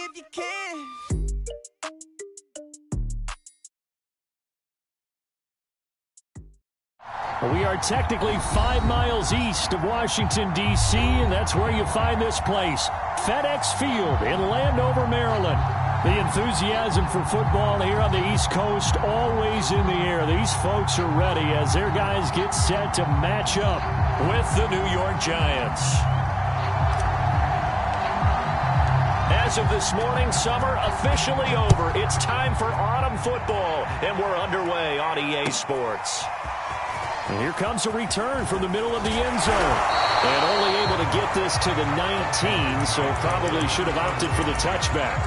if you can. We are technically 5 miles east of Washington, D.C., and that's where you find this place, FedEx Field in Landover, Maryland. The enthusiasm for football here on the East Coast always in the air. These folks are ready as their guys get set to match up with the New York Giants. As of this morning, summer officially over. It's time for autumn football, and we're underway on EA Sports. And here comes a return from the middle of the end zone. And only able to get this to the 19, so probably should have opted for the touchback.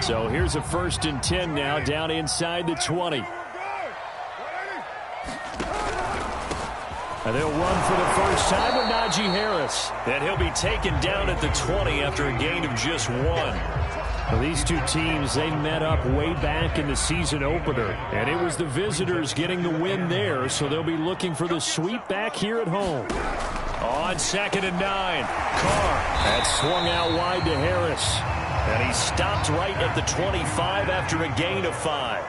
So here's a 1st and 10 now, down inside the 20. And they'll run for the first time with Najee Harris. And he'll be taken down at the 20 after a gain of just 1. Well, these two teams, they met up way back in the season opener. And it was the visitors getting the win there, so they'll be looking for the sweep back here at home. On 2nd and 9, Carr. That swung out wide to Harris. And he stopped right at the 25 after a gain of 5.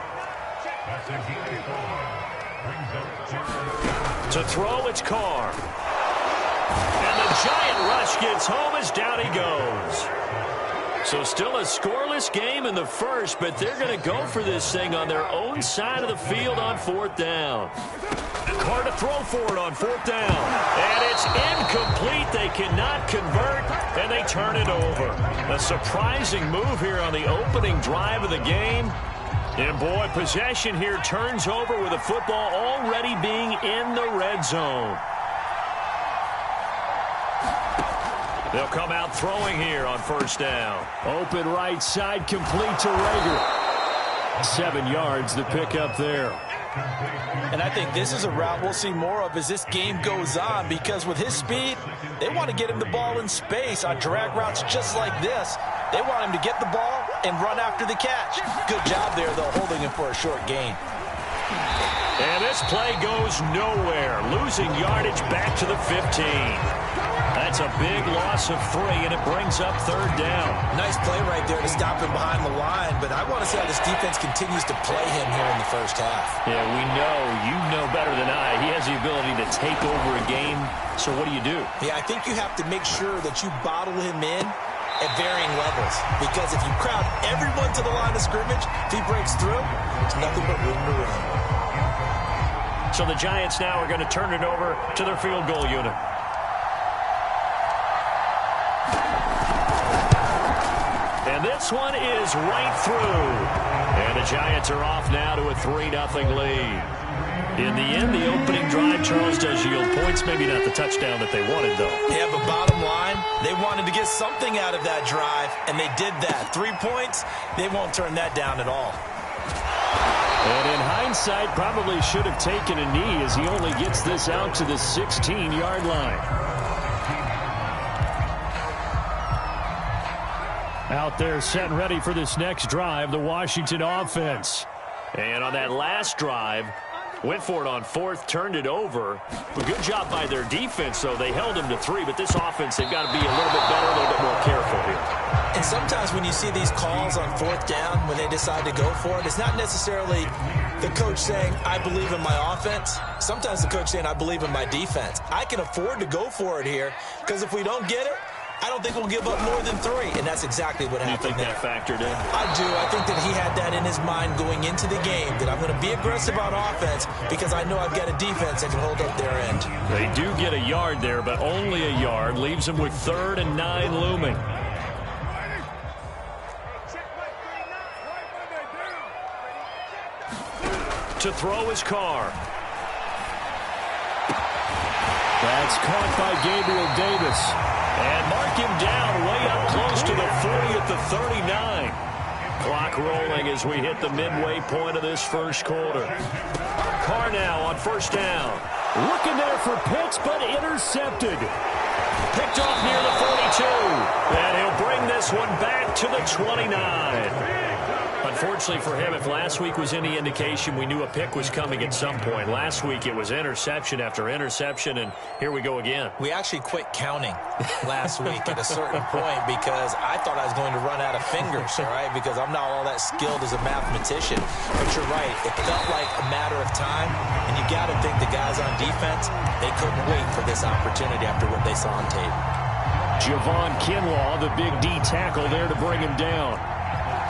To throw, it's Carr. And the giant rush gets home as down he goes. So still a scoreless game in the first, but they're going to go for this thing on their own side of the field on 4th down. Carr to throw for it on 4th down. And it's incomplete. They cannot convert, and they turn it over. A surprising move here on the opening drive of the game. And, boy, possession here turns over with the football already being in the red zone. They'll come out throwing here on 1st down. Open right side, complete to Rager. 7 yards, the pickup there. And I think this is a route we'll see more of as this game goes on, because with his speed, they want to get him the ball in space on drag routes just like this. They want him to get the ball and run after the catch. Good job there, though, holding him for a short gain. And this play goes nowhere, losing yardage back to the 15. That's a big loss of 3, and it brings up 3rd down. Nice play right there to stop him behind the line, but I want to see how this defense continues to play him here in the first half. Yeah, we know, you know better than I, he has the ability to take over a game, so what do you do? Yeah, I think you have to make sure that you bottle him in at varying levels, because if you crowd everyone to the line of scrimmage, if he breaks through, there's nothing but room to run. So the Giants now are going to turn it over to their field goal unit. And this one is right through. And the Giants are off now to a 3-0 lead. In the end, the opening drive, Charles, does yield points. Maybe not the touchdown that they wanted, though. Yeah, but bottom line, they wanted to get something out of that drive, and they did that. 3 points, they won't turn that down at all. And in hindsight, probably should have taken a knee as he only gets this out to the 16-yard line. Out there set and ready for this next drive, the Washington offense. And on that last drive, went for it on 4th, turned it over. A good job by their defense, though. They held them to 3, but this offense, they've got to be a little bit better, a little bit more careful here. And sometimes when you see these calls on 4th down, when they decide to go for it, it's not necessarily the coach saying, I believe in my offense. Sometimes the coach saying, I believe in my defense. I can afford to go for it here, because if we don't get it, I don't think we'll give up more than 3, and that's exactly what happened there. You think that factored in? I do. I think that he had that in his mind going into the game, that I'm going to be aggressive on offense because I know I've got a defense that can hold up their end. They do get a yard there, but only a yard. Leaves them with 3rd and 9 looming. To throw is Carr. That's caught by Gabriel Davis. And mark him down way up close to the 40 at the 39. Clock rolling as we hit the midway point of this first quarter. Carr now on first down. Looking there for Pitts, but intercepted. Picked off near the 42. And he'll bring this one back to the 29. Unfortunately for him, if last week was any indication, we knew a pick was coming at some point. Last week it was interception after interception, and here we go again. We actually quit counting last week at a certain point because I thought I was going to run out of fingers, all right, because I'm not all that skilled as a mathematician. But you're right. It felt like a matter of time, and you got to think the guys on defense, they couldn't wait for this opportunity after what they saw on tape. Javon Kinlaw, the big D tackle there to bring him down.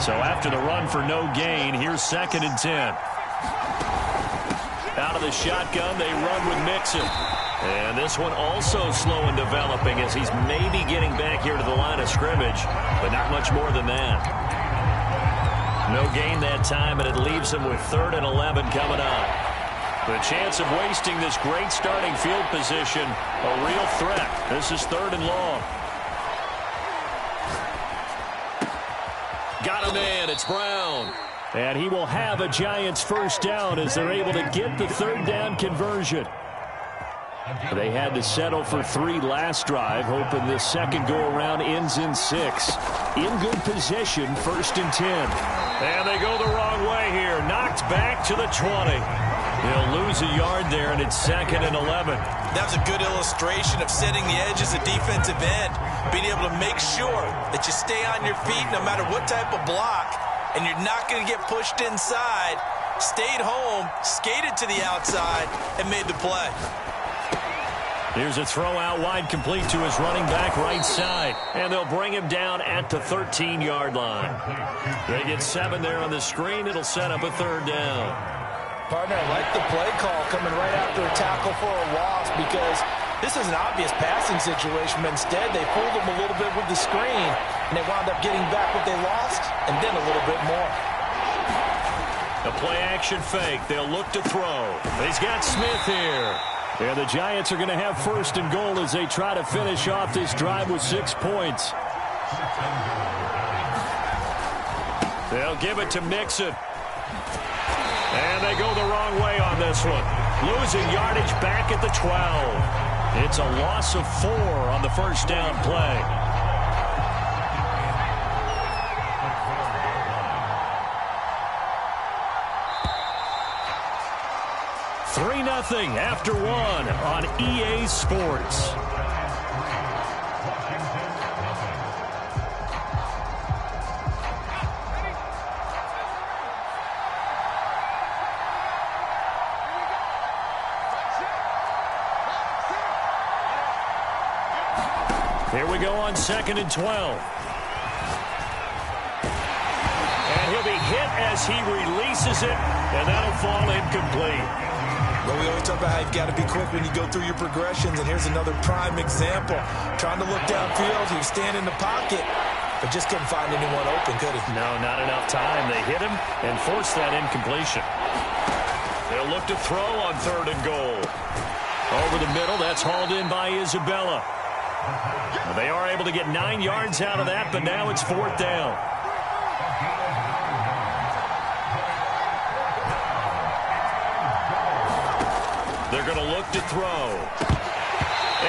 So after the run for no gain, here's 2nd and 10. Out of the shotgun, they run with Mixon. And this one also slow in developing as he's maybe getting back here to the line of scrimmage, but not much more than that. No gain that time, and it leaves him with 3rd and 11 coming up. The chance of wasting this great starting field position, a real threat. This is 3rd and long. Got a man, it's Brown. And he will have a Giants first down as they're able to get the 3rd down conversion. They had to settle for 3 last drive, hoping this second go-around ends in 6. In good position, 1st and 10. And they go the wrong way here. Knocked back to the 20. He'll lose a yard there, and it's 2nd and 11. That was a good illustration of setting the edge as a defensive end, being able to make sure that you stay on your feet no matter what type of block, and you're not going to get pushed inside. Stayed home, skated to the outside, and made the play. Here's a throw out wide, complete to his running back right side. And they'll bring him down at the 13-yard line. They get 7 there on the screen. It'll set up a 3rd down. Partner, I like the play call coming right after a tackle for a loss because this is an obvious passing situation, but instead they fooled him a little bit with the screen, and they wound up getting back what they lost and then a little bit more. A play-action fake. They'll look to throw. He's got Smith here. And the Giants are going to have 1st and goal as they try to finish off this drive with 6 points. They'll give it to Mixon. And they go the wrong way on this one. Losing yardage back at the 12. It's a loss of 4 on the first down play. After 1 on EA Sports. Here we go on 2nd and 12. And he'll be hit as he releases it, and that'll fall incomplete. But we always talk about how you've got to be quick when you go through your progressions, and here's another prime example. Trying to look downfield, he was standing in the pocket, but just couldn't find anyone open, could he? No, not enough time. They hit him and forced that incompletion. They'll look to throw on 3rd and goal. Over the middle, that's hauled in by Isabella. They are able to get 9 yards out of that, but now it's 4th down. They're going to look to throw.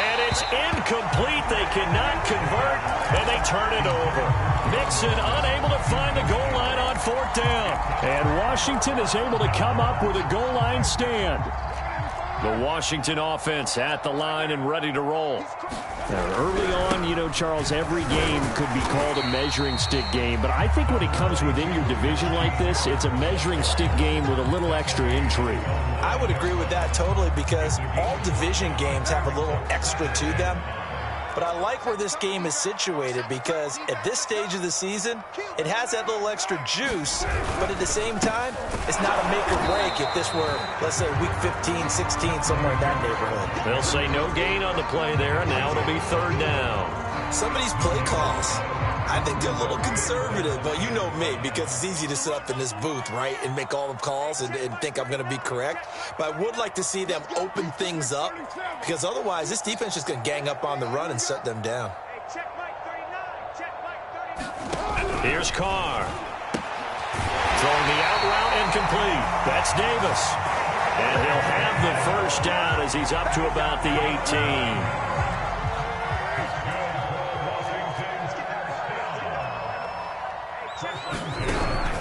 And it's incomplete. They cannot convert, and they turn it over. Mixon unable to find the goal line on 4th down. And Washington is able to come up with a goal line stand. The Washington offense at the line and ready to roll. Now, early on, you know, Charles, every game could be called a measuring stick game. But I think when it comes within your division like this, it's a measuring stick game with a little extra intrigue. I would agree with that totally because all division games have a little extra to them. But I like where this game is situated because at this stage of the season, it has that little extra juice, but at the same time, it's not a make or break if this were, let's say, week 15, 16, somewhere in that neighborhood. They'll say no gain on the play there, and now it'll be 3rd down. Some of these play calls, I think they're a little conservative, but you know me, because it's easy to sit up in this booth, right, and make all the calls and think I'm going to be correct. But I would like to see them open things up, because otherwise this defense is going to gang up on the run and shut them down. Here's Carr. Throwing the out route incomplete. That's Davis. And he'll have the first down as he's up to about the 18.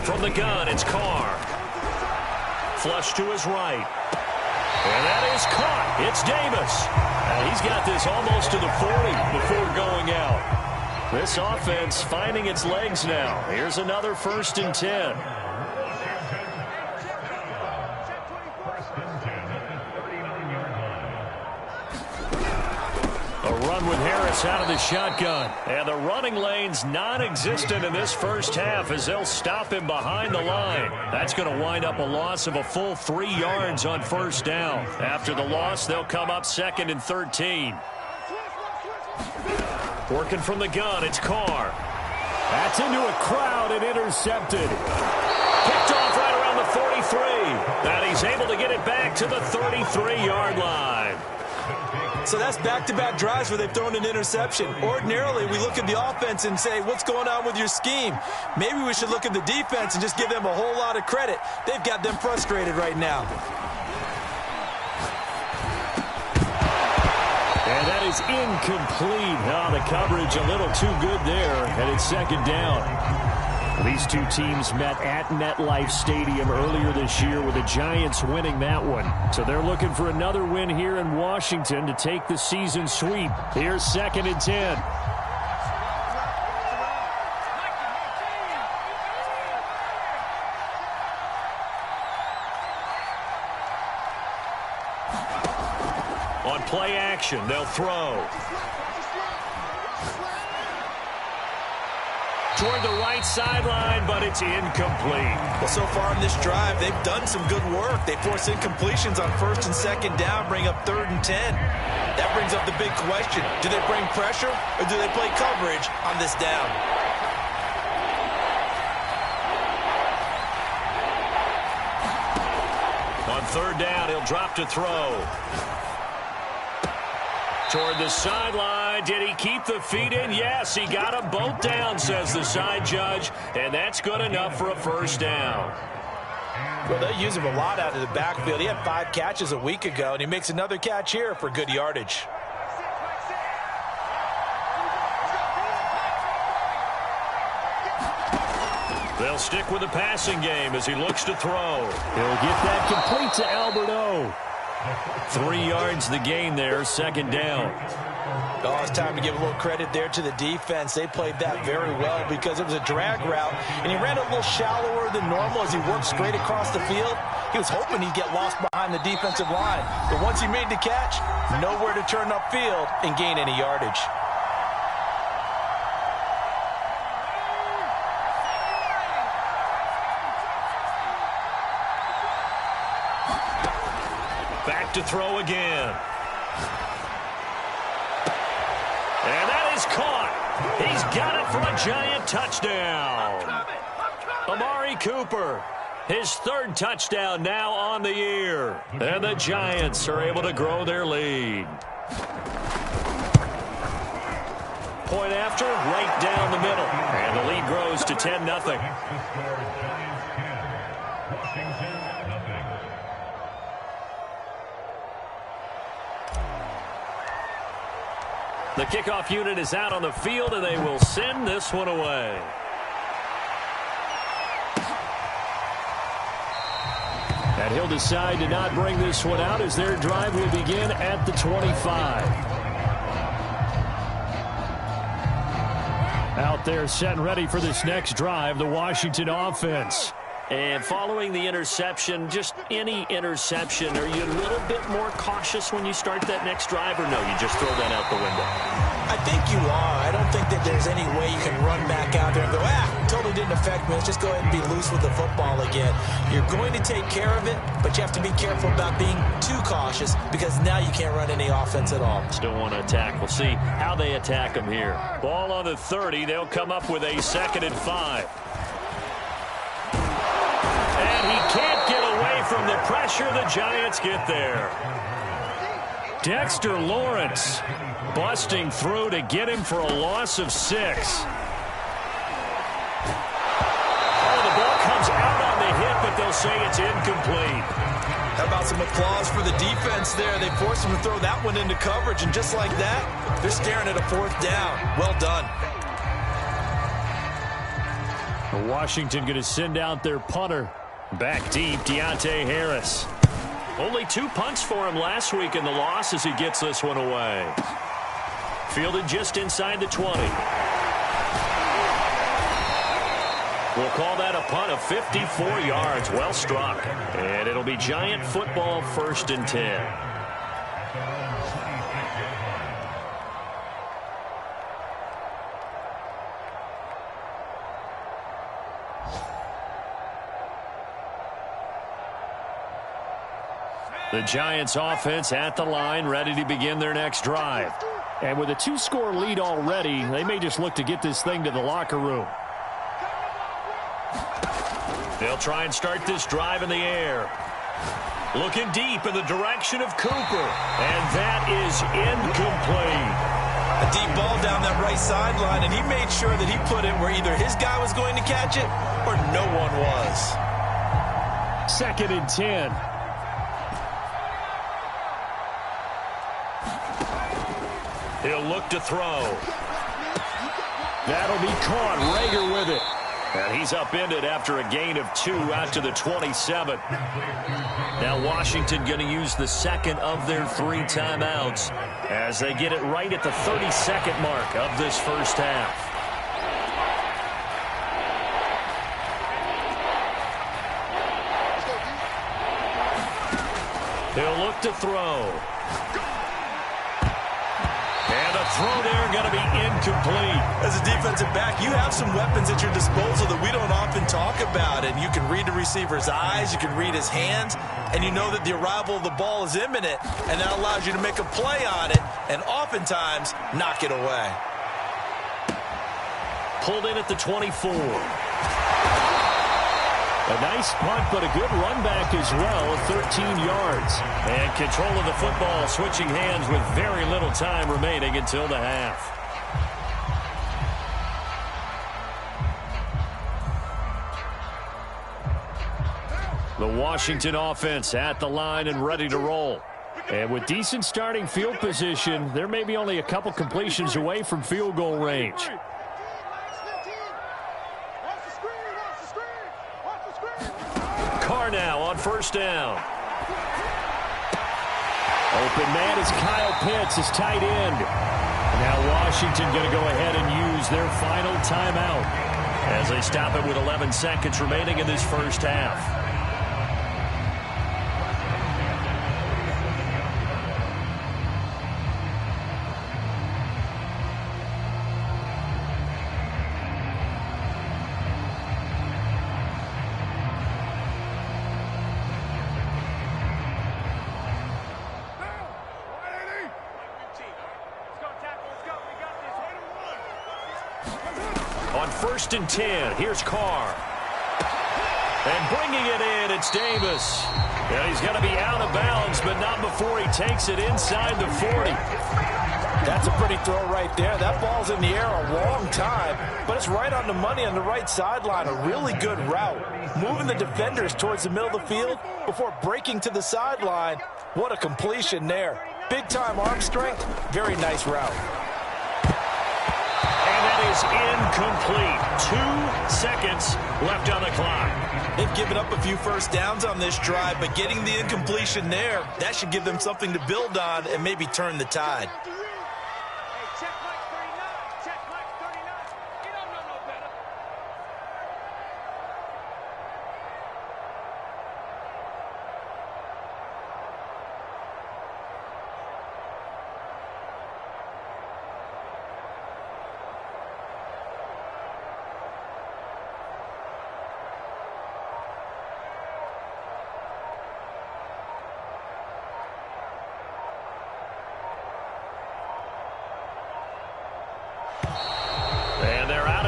From the gun, it's Carr. Flush to his right. And that is caught. It's Davis. And he's got this almost to the 40 before going out. This offense finding its legs now. Here's another 1st and 10. A run with Harris out of the shotgun. And the running lane's non-existent in this first half as they'll stop him behind the line. That's going to wind up a loss of a full 3 yards on 1st down. After the loss, they'll come up 2nd and 13. Working from the gun, it's Carr. That's into a crowd and intercepted. Picked off right around the 43. And he's able to get it back to the 33-yard line. So that's back-to-back drives where they've thrown an interception. Ordinarily, we look at the offense and say, what's going on with your scheme? Maybe we should look at the defense and just give them a whole lot of credit. They've got them frustrated right now. And that is incomplete. Oh, the coverage a little too good there, and it's 2nd down. These two teams met at MetLife Stadium earlier this year with the Giants winning that one. So they're looking for another win here in Washington to take the season sweep. Here's 2nd and 10. On play action, they'll throw. Toward the right sideline, but it's incomplete. Well, so far in this drive, they've done some good work. They force incompletions on 1st and 2nd down, bring up 3rd and 10. That brings up the big question. Do they bring pressure, or do they play coverage on this down? On 3rd down, he'll drop to throw. Toward the sideline. Did he keep the feet in? Yes, he got them both down, says the side judge. And that's good enough for a 1st down. Well, they use him a lot out of the backfield. He had 5 catches a week ago, and he makes another catch here for good yardage. They'll stick with the passing game as he looks to throw. He'll get that complete to Alberto. 3 yards the gain there, 2nd down. Oh, it's time to give a little credit there to the defense. They played that very well because it was a drag route, and he ran a little shallower than normal as he worked straight across the field. He was hoping he'd get lost behind the defensive line, but once he made the catch, nowhere to turn upfield and gain any yardage. Back to throw again. And that is caught. He's got it for a Giant touchdown. Amari Cooper, his 3rd touchdown now on the year. And the Giants are able to grow their lead. Point after, right down the middle. And the lead grows to 10-0. The kickoff unit is out on the field, and they will send this one away. And he'll decide to not bring this one out as their drive will begin at the 25. Out there set and ready for this next drive, the Washington offense. And following the interception, just any interception, are you a little bit more cautious when you start that next drive, or no, you just throw that out the window? I think you are. I don't think that there's any way you can run back out there and go, totally didn't affect me. Let's just go ahead and be loose with the football again. You're going to take care of it, but you have to be careful about being too cautious because now you can't run any offense at all. Still want to attack. We'll see how they attack them here. Ball on the 30. They'll come up with a 2nd and 5. And he can't get away from the pressure. The Giants get there. Dexter Lawrence busting through to get him for a loss of 6. Oh, the ball comes out on the hit, but they'll say it's incomplete. How about some applause for the defense there? They forced him to throw that one into coverage, and just like that, they're staring at a 4th down. Well done. Washington going to send out their punter. Back deep, Deontay Harris. Only 2 punts for him last week in the loss as he gets this one away. Fielded just inside the 20. We'll call that a punt of 54 yards. Well struck. And it'll be Giant football, 1st and 10. The Giants offense at the line, ready to begin their next drive. And with a 2-score lead already, they may just look to get this thing to the locker room. They'll try and start this drive in the air. Looking deep in the direction of Cooper. And that is incomplete. A deep ball down that right sideline, and he made sure that he put it where either his guy was going to catch it or no one was. 2nd and 10. He'll look to throw. That'll be caught. Rager with it. And he's upended after a gain of 2 out to the 27. Now Washington going to use the 2nd of their 3 timeouts as they get it right at the 32nd mark of this first half. He'll look to throw. And the throw there going to be incomplete. As a defensive back, you have some weapons at your disposal that we don't often talk about. And you can read the receiver's eyes, you can read his hands, and you know that the arrival of the ball is imminent. And that allows you to make a play on it and oftentimes knock it away. Pulled in at the 24. A nice punt, but a good run back as well, 13 yards. And control of the football, switching hands with very little time remaining until the half. The Washington offense at the line and ready to roll. And with decent starting field position, there may be only a couple completions away from field goal range. Now on 1st down. Open man is Kyle Pitts, his tight end. Now Washington going to go ahead and use their final timeout as they stop it with 11 seconds remaining in this first half. On 1st and 10, here's Carr. And bringing it in, it's Davis. And he's got to be out of bounds, but not before he takes it inside the 40. That's a pretty throw right there. That ball's in the air a long time, but it's right on the money on the right sideline. A really good route. Moving the defenders towards the middle of the field before breaking to the sideline. What a completion there. Big-time arm strength. Very nice route. Is incomplete. 2 seconds left on the clock. They've given up a few first downs on this drive, but getting the incompletion there, that should give them something to build on and maybe turn the tide.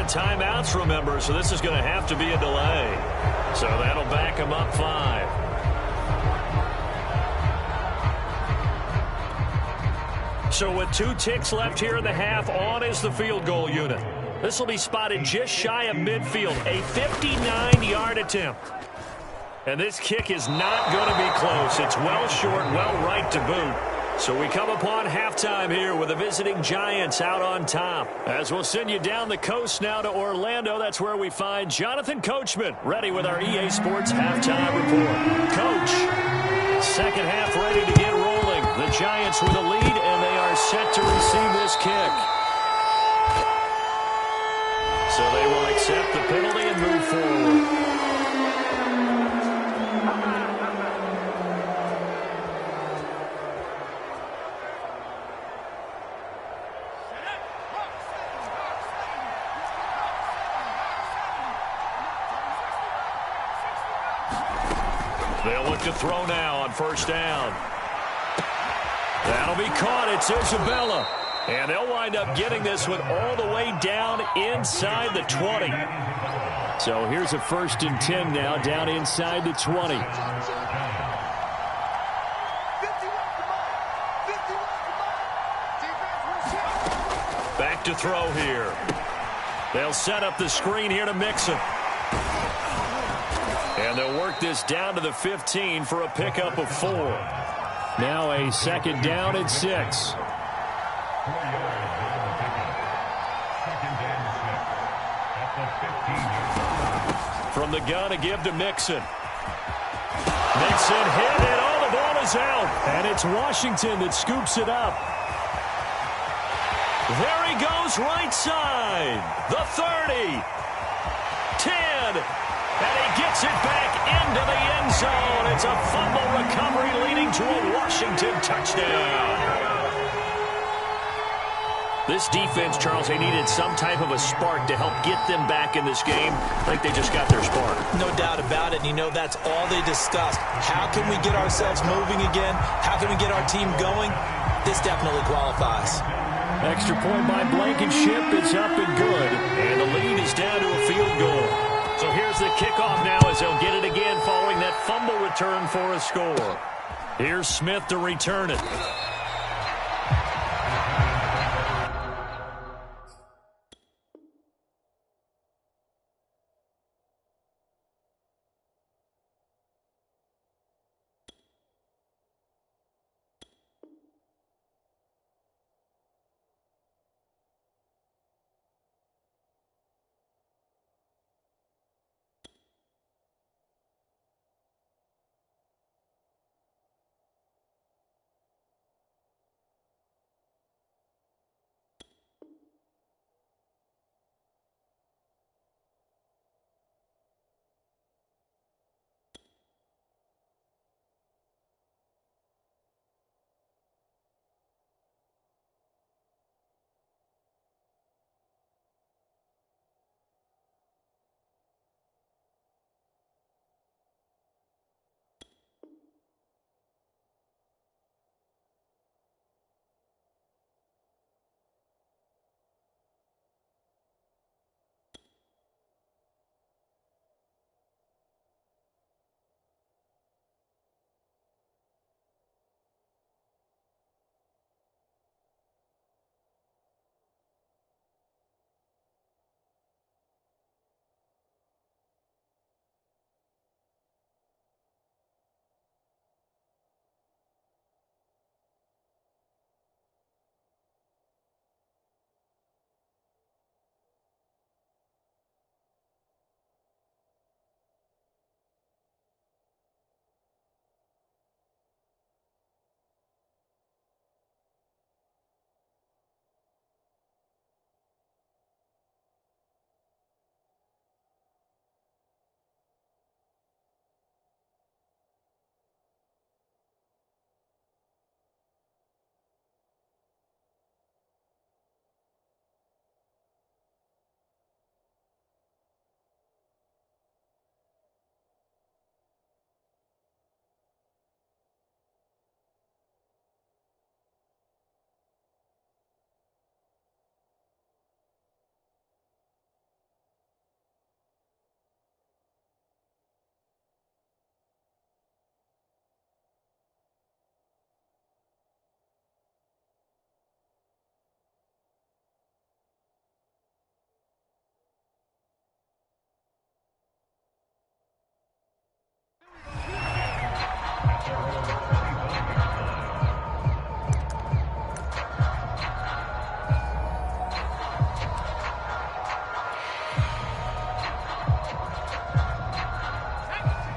of timeouts, remember, so this is going to have to be a delay. So that'll back them up 5. So with 2 ticks left here in the half, on is the field goal unit. This will be spotted just shy of midfield, a 59-yard attempt. And this kick is not going to be close. It's well short, well right to boot. So we come upon halftime here with the visiting Giants out on top. As we'll send you down the coast now to Orlando, that's where we find Jonathan Coachman ready with our EA Sports halftime report. Coach, second half ready to get rolling. The Giants with a lead, and they are set to receive this kick. So they will accept the penalty and move forward. They'll look to throw now on first down. That'll be caught. It's Isabella. And they'll wind up getting this one all the way down inside the 20. So here's a 1st and 10 now down inside the 20. Back to throw here. They'll set up the screen here to Mixon. And they'll work this down to the 15 for a pickup of 4. Now a 2nd down and 6. From the gun, a give to Mixon. Mixon hit, and the ball is out. And it's Washington that scoops it up. There he goes, right side. The 30. 10. And he gets it back into the end zone. It's a fumble recovery leading to a Washington touchdown. This defense, Charles, they needed some type of a spark to help get them back in this game. I think they just got their spark. No doubt about it. And you know that's all they discussed. How can we get ourselves moving again? How can we get our team going? This definitely qualifies. Extra point by Blankenship is up and good. And the lead is down to a field goal. So here's the kickoff now as they'll get it again following that fumble return for a score. Here's Smith to return it.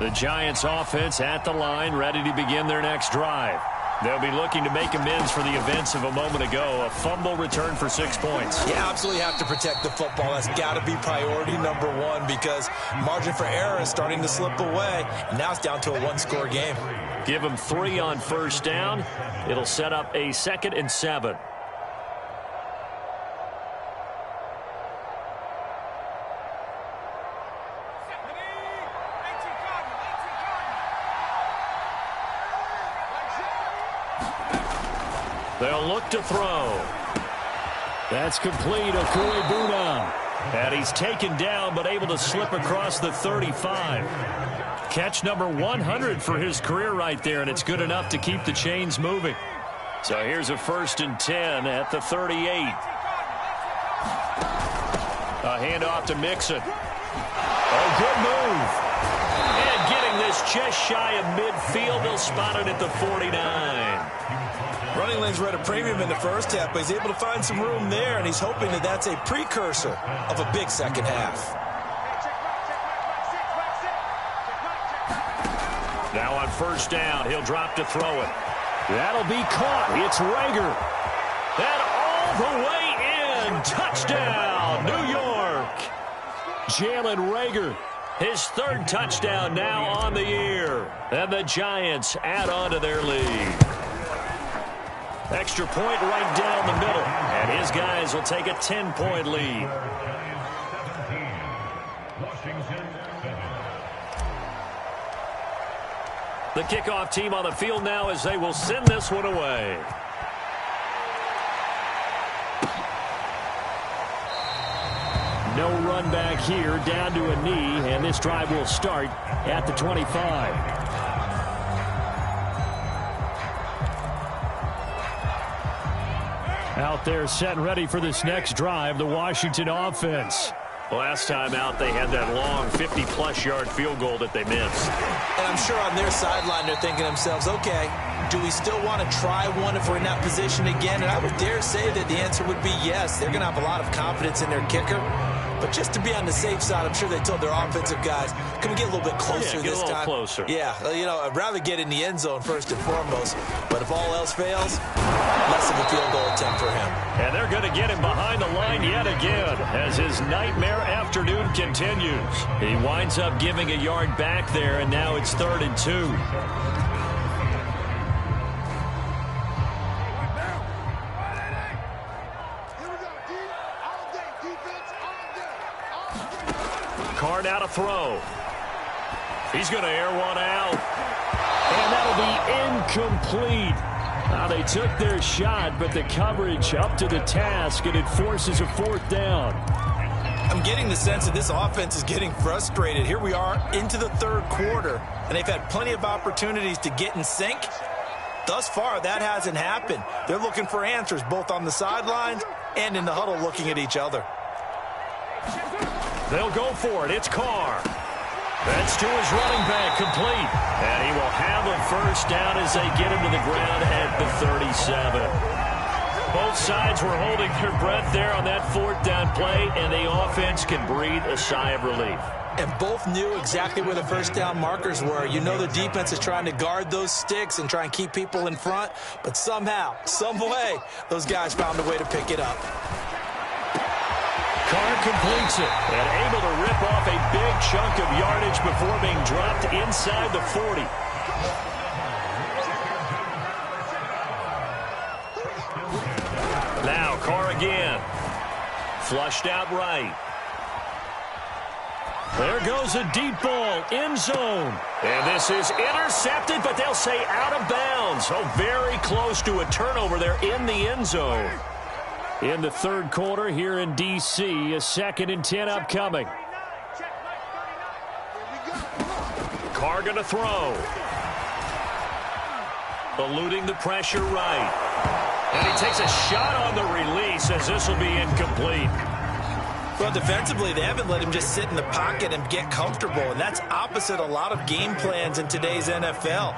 The Giants offense at the line, ready to begin their next drive. They'll be looking to make amends for the events of a moment ago. A fumble return for 6 points. You absolutely have to protect the football. That's got to be priority number one because margin for error is starting to slip away. And now it's down to a one-score game. Give them 3 on first down. It'll set up a 2nd and 7. They'll look to throw. That's complete. Okuebuna. And he's taken down but able to slip across the 35. Catch number 100 for his career right there, and it's good enough to keep the chains moving. So here's a 1st and 10 at the 38. A handoff to Mixon. Oh, good move. And getting this just shy of midfield. They'll spot it at the 49. Running lanes were at a premium in the first half, but he's able to find some room there, and he's hoping that that's a precursor of a big second half. Now on first down, he'll drop to throw it. That'll be caught. It's Rager. And all the way in. Touchdown, New York. Jalen Rager, his 3rd touchdown now on the year. And the Giants add on to their lead. Extra point right down the middle. And his guys will take a 10-point lead. The kickoff team on the field now as they will send this one away. No run back here, down to a knee, and this drive will start at the 25. Out there set and ready for this next drive, the Washington offense. Last time out, they had that long 50-plus yard field goal that they missed. And I'm sure on their sideline, they're thinking to themselves, okay, do we still want to try one if we're in that position again? And I would dare say that the answer would be yes. They're going to have a lot of confidence in their kicker. But just to be on the safe side, I'm sure they told their offensive guys, can we get a little bit closer this time? Closer. Yeah, you know, I'd rather get in the end zone first and foremost. But if all else fails, less of a field goal attempt for him. And they're going to get him behind the line yet again as his nightmare afternoon continues. He winds up giving a yard back there, and now it's 3rd and 2. Card out to throw. He's going to air one out. And that'll be incomplete. Now they took their shot, but the coverage up to the task, and it forces a 4th down. I'm getting the sense that this offense is getting frustrated. Here we are into the 3rd quarter, and they've had plenty of opportunities to get in sync. Thus far, that hasn't happened. They're looking for answers both on the sidelines and in the huddle looking at each other. They'll go for it. It's Carr. That's to his running back, complete. And he will have a 1st down as they get him to the ground at the 37. Both sides were holding their breath there on that 4th down play, and the offense can breathe a sigh of relief. And both knew exactly where the 1st down markers were. You know the defense is trying to guard those sticks and try and keep people in front, but somehow, some way, those guys found a way to pick it up. Carr completes it and able to rip off a big chunk of yardage before being dropped inside the 40. Now Carr again. Flushed out right. There goes a deep ball, end zone. And this is intercepted, but they'll say out of bounds. Oh, very close to a turnover there in the end zone. In the 3rd quarter here in D.C., a 2nd and 10 upcoming. Carr going to throw. Eluding the pressure right. And he takes a shot on the release as this will be incomplete. Well, defensively, they haven't let him just sit in the pocket and get comfortable, and that's opposite a lot of game plans in today's NFL.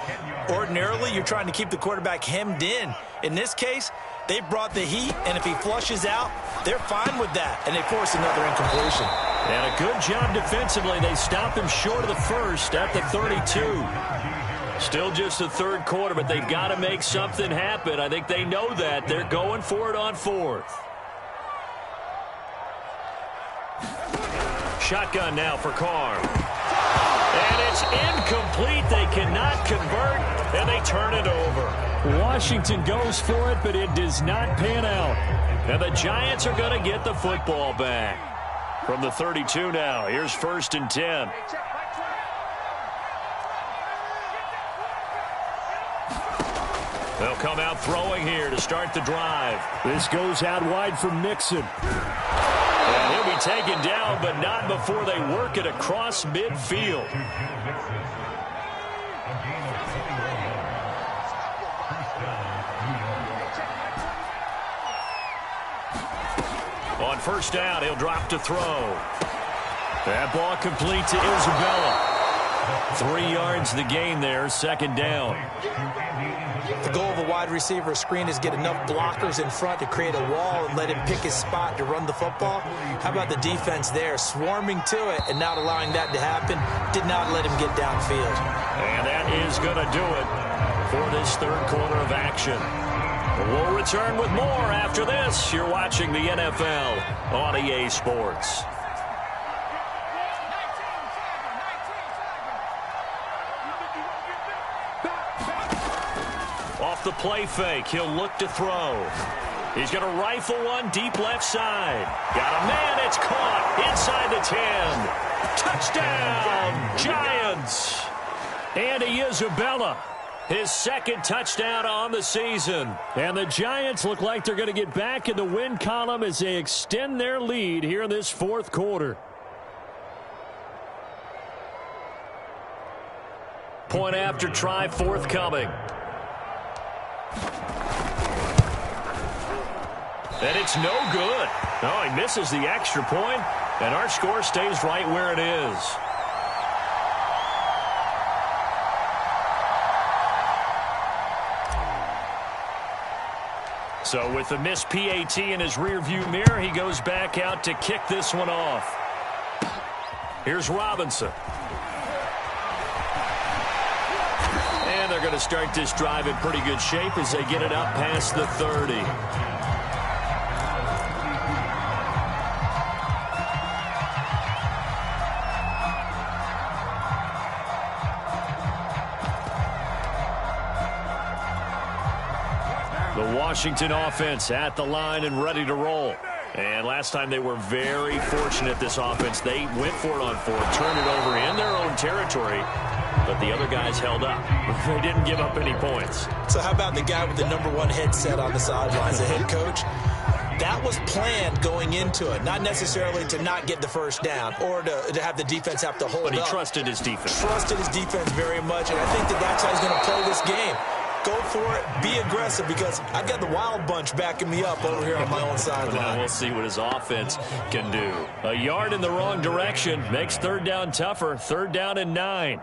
Ordinarily, you're trying to keep the quarterback hemmed in. In this case, they brought the heat, and if he flushes out, they're fine with that, and they force another incompletion. And a good job defensively. They stopped him short of the first at the 32. Still just the third quarter, but they've got to make something happen. I think they know that. They're going for it on fourth. Shotgun now for Carr. And it's incomplete. They cannot convert, and they turn it over. Washington goes for it, but it does not pan out. And the Giants are going to get the football back. From the 32 now, here's 1st and 10. They'll come out throwing here to start the drive. This goes out wide for Mixon. And he'll be taken down, but not before they work it across midfield. On 1st down, he'll drop to throw. That ball complete to Isabella. 3 yards the gain there, 2nd down. The goal of a wide receiver screen is get enough blockers in front to create a wall and let him pick his spot to run the football. How about the defense there, swarming to it and not allowing that to happen? Did not let him get downfield. And that is going to do it for this 3rd quarter of action. We'll return with more after this. You're watching the NFL on EA Sports. Off the play fake, he'll look to throw. He's going to rifle one deep left side. Got a man, it's caught inside the 10. Touchdown, Giants. Andy Isabella, his 2nd touchdown on the season. And the Giants look like they're going to get back in the win column as they extend their lead here in this 4th quarter. Point after try forthcoming. And it's no good. No, he misses the extra point, and our score stays right where it is. So with the missed PAT in his rearview mirror, he goes back out to kick this one off. Here's Robinson. And they're going to start this drive in pretty good shape as they get it up past the 30. The Washington offense at the line and ready to roll. And last time they were very fortunate, this offense. They went for it on 4th, turned it over in their own territory, but the other guys held up. They didn't give up any points. So how about the guy with the #1 headset on the sidelines, the head coach? That was planned going into it, not necessarily to not get the 1st down or to have the defense have to hold up. But he trusted his defense. Trusted his defense very much, and I think that's how he's going to play this game. Go for it, be aggressive, because I've got the wild bunch backing me up over here on my own sideline. We'll see what his offense can do. A yard in the wrong direction makes 3rd down tougher. 3rd down and 9.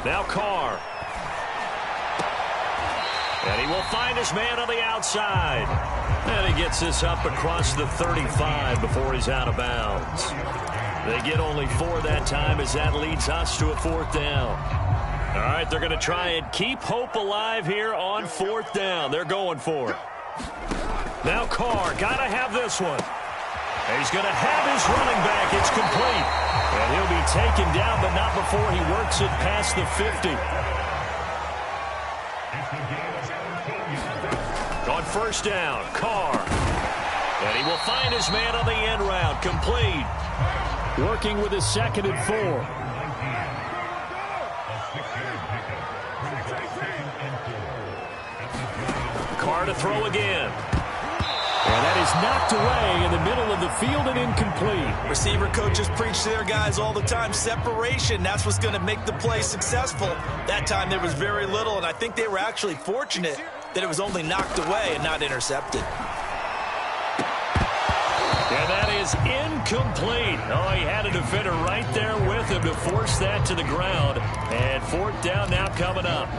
Now Carr. And he will find his man on the outside. And he gets this up across the 35 before he's out of bounds. They get only 4 that time as that leads us to a 4th down. All right, they're going to try and keep hope alive here on 4th down. They're going for it. Now Carr, got to have this one. And he's going to have his running back. It's complete. And he'll be taken down, but not before he works it past the 50. On 1st down, Carr. And he will find his man on the end route. Complete. Working with his 2nd and 4. Carr to throw again. And that is knocked away in the middle of the field and incomplete. Receiver coaches preach to their guys all the time. Separation, that's what's going to make the play successful. That time there was very little, and I think they were actually fortunate that it was only knocked away and not intercepted. And that is incomplete. Oh, he had a defender right there with him to force that to the ground. And fourth down now coming up.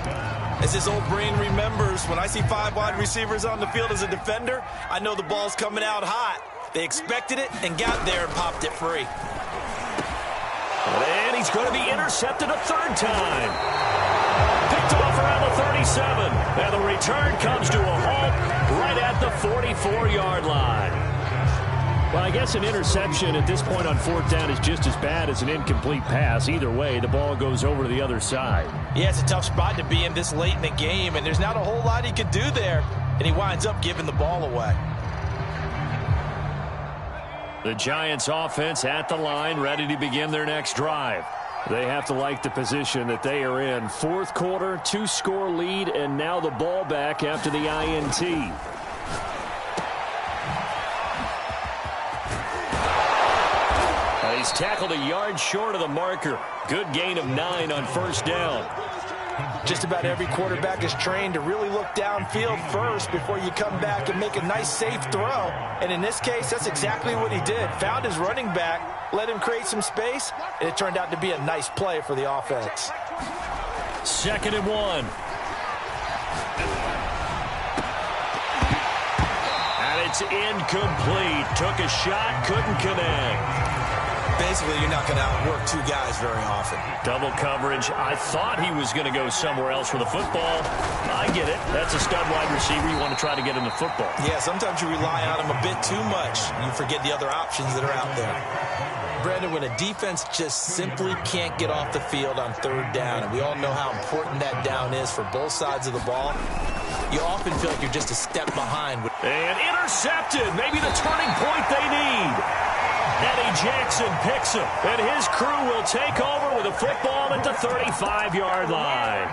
As his old brain remembers, when I see 5 wide receivers on the field as a defender, I know the ball's coming out hot. They expected it and got there and popped it free. And he's going to be intercepted a third time. Picked off around the 37. And the return comes to a halt right at the 44-yard line. Well, I guess an interception at this point on fourth down is just as bad as an incomplete pass. Either way, the ball goes over to the other side. Yeah, it's a tough spot to be in this late in the game, and there's not a whole lot he could do there, and he winds up giving the ball away. The Giants offense at the line, ready to begin their next drive. They have to like the position that they are in. Fourth quarter, 2-score lead, and now the ball back after the INT. He's tackled a yard short of the marker. Good gain of 9 on first down. Just about every quarterback is trained to really look downfield first before you come back and make a nice, safe throw. And in this case, that's exactly what he did. Found his running back, let him create some space, and it turned out to be a nice play for the offense. 2nd and 1. And it's incomplete. Took a shot, couldn't connect. Basically, you're not going to outwork 2 guys very often. Double coverage. I thought he was going to go somewhere else for the football. I get it. That's a stud wide receiver. You want to try to get him the football. Yeah, sometimes you rely on him a bit too much. You forget the other options that are out there. Brandon, when a defense just simply can't get off the field on third down, and we all know how important that down is for both sides of the ball, you often feel like you're just a step behind. And intercepted. Maybe the turning point they need. Eddie Jackson picks him, and his crew will take over with a football at the 35-yard line.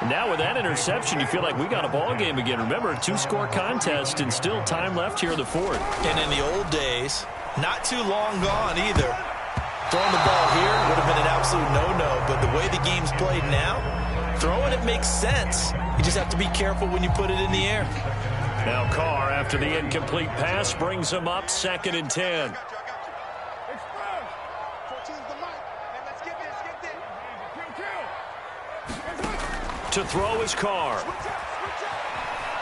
Now with that interception, you feel like we got a ball game again. Remember, a 2-score contest and still time left here in the fourth. And in the old days, not too long gone either. Throwing the ball here would have been an absolute no-no, but the way the game's played now, throwing it makes sense. You just have to be careful when you put it in the air. Now Carr, after the incomplete pass, brings him up 2nd and 10. To throw is Carr.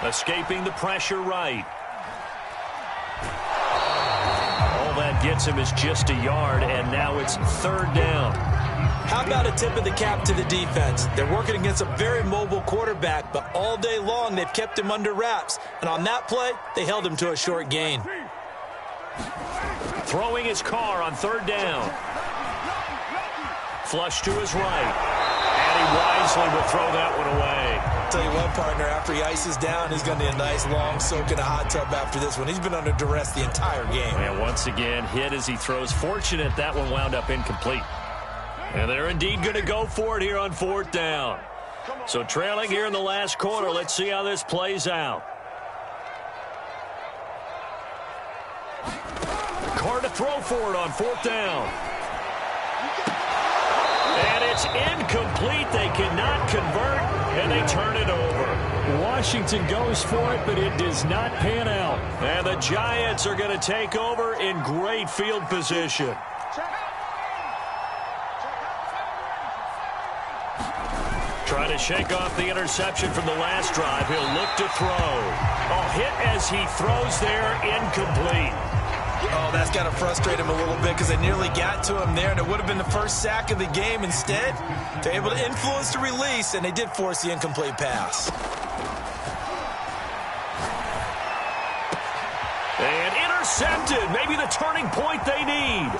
Escaping the pressure right. All that gets him is just a yard, and now it's 3rd down. How about a tip of the cap to the defense? They're working against a very mobile quarterback, but all day long they've kept him under wraps. And on that play, they held him to a short gain. Throwing his Carr on 3rd down. Flush to his right. And he wisely will throw that one away. Tell you what, partner, after he ices down, he's going to need a nice long soak in a hot tub after this one. He's been under duress the entire game. And once again, hit as he throws. Fortunate that one wound up incomplete. And they're indeed going to go for it here on 4th down. So trailing here in the last quarter, let's see how this plays out. Carr to throw for it on 4th down. And it's incomplete. They cannot convert, and they turn it over. Washington goes for it, but it does not pan out. And the Giants are going to take over in great field position. Trying to shake off the interception from the last drive. He'll look to throw. Oh, hit as he throws there, incomplete. Oh, that's got to frustrate him a little bit because they nearly got to him there, and it would have been the first sack of the game. Instead, they're able to influence the release, and they did force the incomplete pass. And intercepted. Maybe the turning point they need.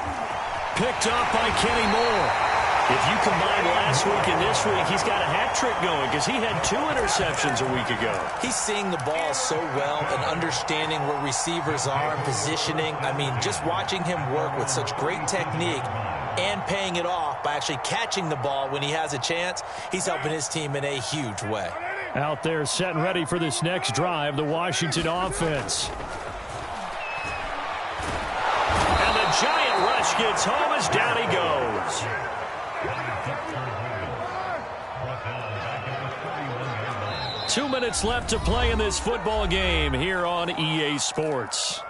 Picked up by Kenny Moore. If you combine last week and this week, he's got a hat trick going because he had 2 interceptions a week ago. He's seeing the ball so well and understanding where receivers are and positioning. I mean, just watching him work with such great technique and paying it off by actually catching the ball when he has a chance, he's helping his team in a huge way. Out there set and ready for this next drive, the Washington offense. And the giant rush gets home as down he goes. 2 minutes left to play in this football game here on EA Sports.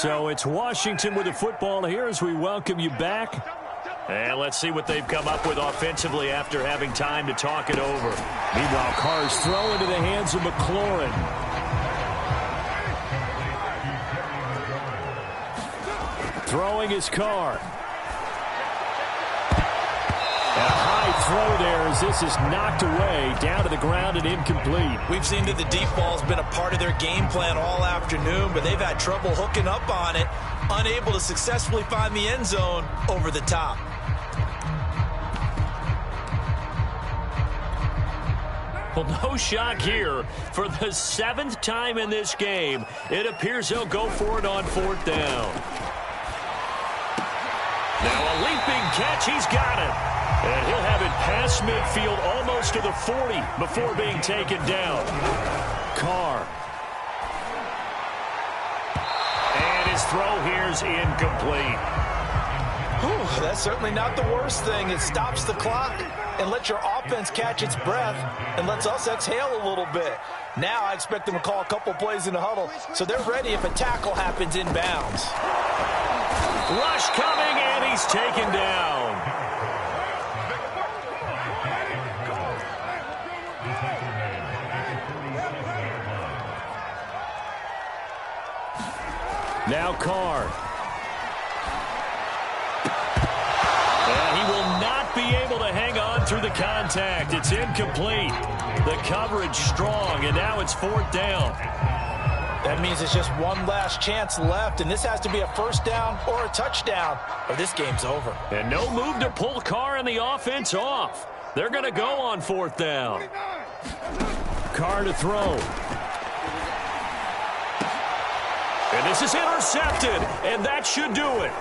So it's Washington with the football here as we welcome you back. And let's see what they've come up with offensively after having time to talk it over. Meanwhile, Carr's throw into the hands of McLaurin. Throwing his Carr. And a high throw there as this is knocked away, down to the ground and incomplete. We've seen that the deep ball's been a part of their game plan all afternoon, but they've had trouble hooking up on it, unable to successfully find the end zone over the top. Well, no shock here. For the 7th time in this game, it appears they'll go for it on 4th down. Now a leaping catch, he's got it. And he'll have it past midfield almost to the 40 before being taken down. Carr. And his throw here's incomplete. Whew, that's certainly not the worst thing. It stops the clock and lets your offense catch its breath and lets us exhale a little bit. Now I expect them to call a couple plays in the huddle so they're ready if a tackle happens inbounds. Rush coming, and he's taken down. Now Carr. And he will not be able to hang on through the contact. It's incomplete. The coverage strong, and now it's 4th down. That means it's just one last chance left, and this has to be a 1st down or a touchdown, or this game's over. And no move to pull Carr and the offense off. They're going to go on 4th down. Carr to throw. And this is intercepted, and that should do it.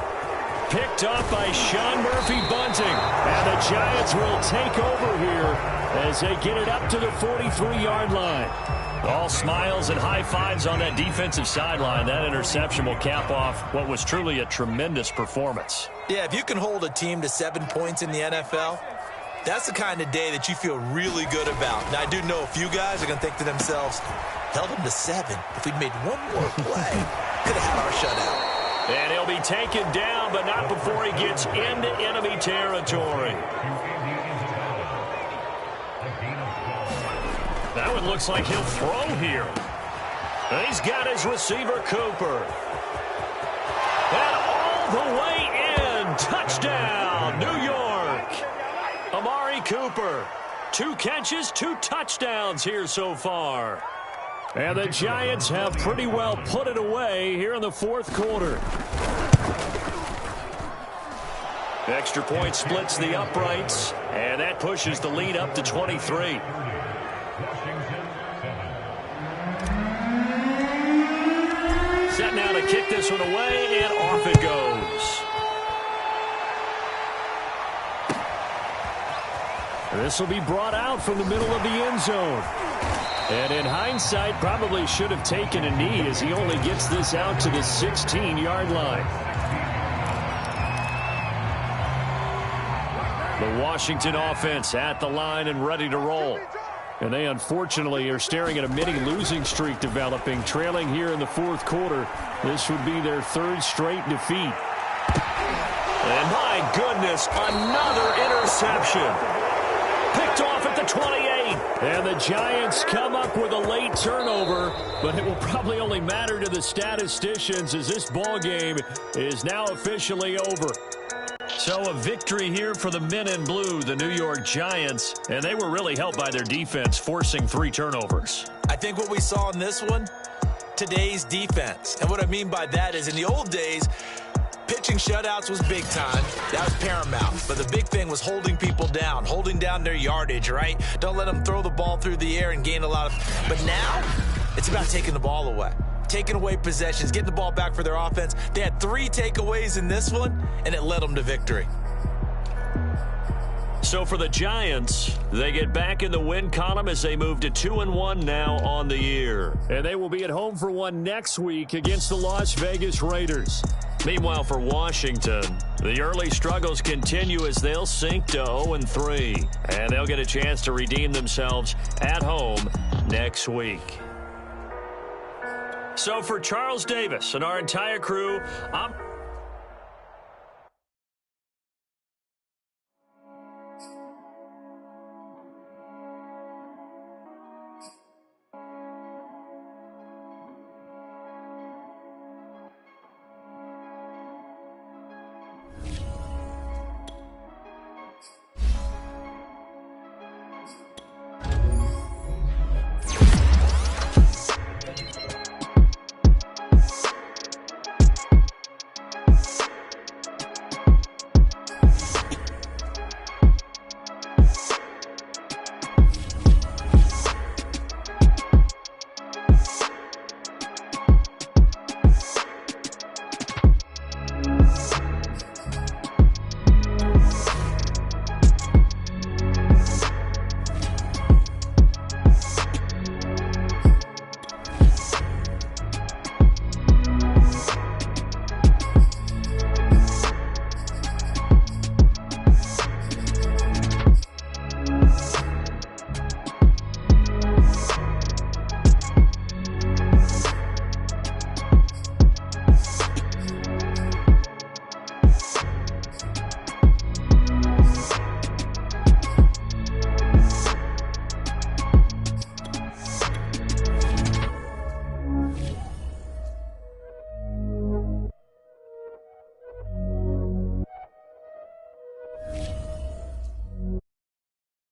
Picked up by Sean Murphy-Bunting. And the Giants will take over here as they get it up to the 43-yard line. All smiles and high fives on that defensive sideline. That interception will cap off what was truly a tremendous performance. Yeah, if you can hold a team to 7 points in the NFL, that's the kind of day that you feel really good about. Now, I do know a few guys are going to think to themselves, held them to 7. If we'd made one more play, could have had our shutout. And he'll be taken down, but not before he gets into enemy territory. That one looks like he'll throw here. And he's got his receiver, Cooper. And all the way in. Touchdown, New York. Amari Cooper. 2 catches, 2 touchdowns here so far. And the Giants have pretty well put it away here in the 4th quarter. Extra point splits the uprights, and that pushes the lead up to 23. Set now to kick this one away, and off it goes. This will be brought out from the middle of the end zone. And in hindsight, probably should have taken a knee as he only gets this out to the 16-yard line. The Washington offense at the line and ready to roll. And they unfortunately are staring at a mini losing streak developing, trailing here in the 4th quarter. This would be their 3rd straight defeat. And my goodness, another interception. Picked off at the 28. And the Giants come up with a late turnover, but it will probably only matter to the statisticians as this ball game is now officially over. So a victory here for the men in blue, the New York Giants, and they were really helped by their defense, forcing 3 turnovers. I think what we saw in this one, today's defense. And what I mean by that is in the old days, pitching shutouts was big time. That was paramount. But the big thing was holding people down, holding down their yardage, right? Don't let them throw the ball through the air and gain a lot of... But now, it's about taking the ball away. Taking away possessions, getting the ball back for their offense. They had 3 takeaways in this one, and it led them to victory. So for the Giants, they get back in the win column as they move to 2-1 now on the year. And they will be at home for one next week against the Las Vegas Raiders. Meanwhile, for Washington, the early struggles continue as they'll sink to 0-3. And they'll get a chance to redeem themselves at home next week. So for Charles Davis and our entire crew, I'm